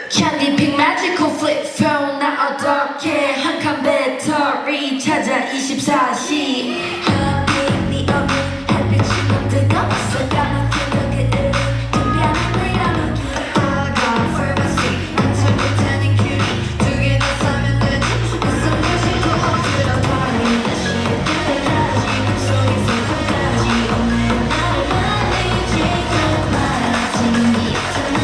Candy pink magical flip phone 나 어떻게 한 칸 배터리 찾아 24시 햇빛 네 얼굴 햇빛이 너무 뜨거웠어 까맣게 그 준비하는 브이로그 I got pharmacy 한참 못하는 큐리 두 개 더 사면 되지 무슨 무식고 엎드려 버린 다시 그때까지 목소리 소리까지 오늘 나를 말리지 좀 말하지 있잖아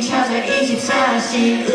찾아 24시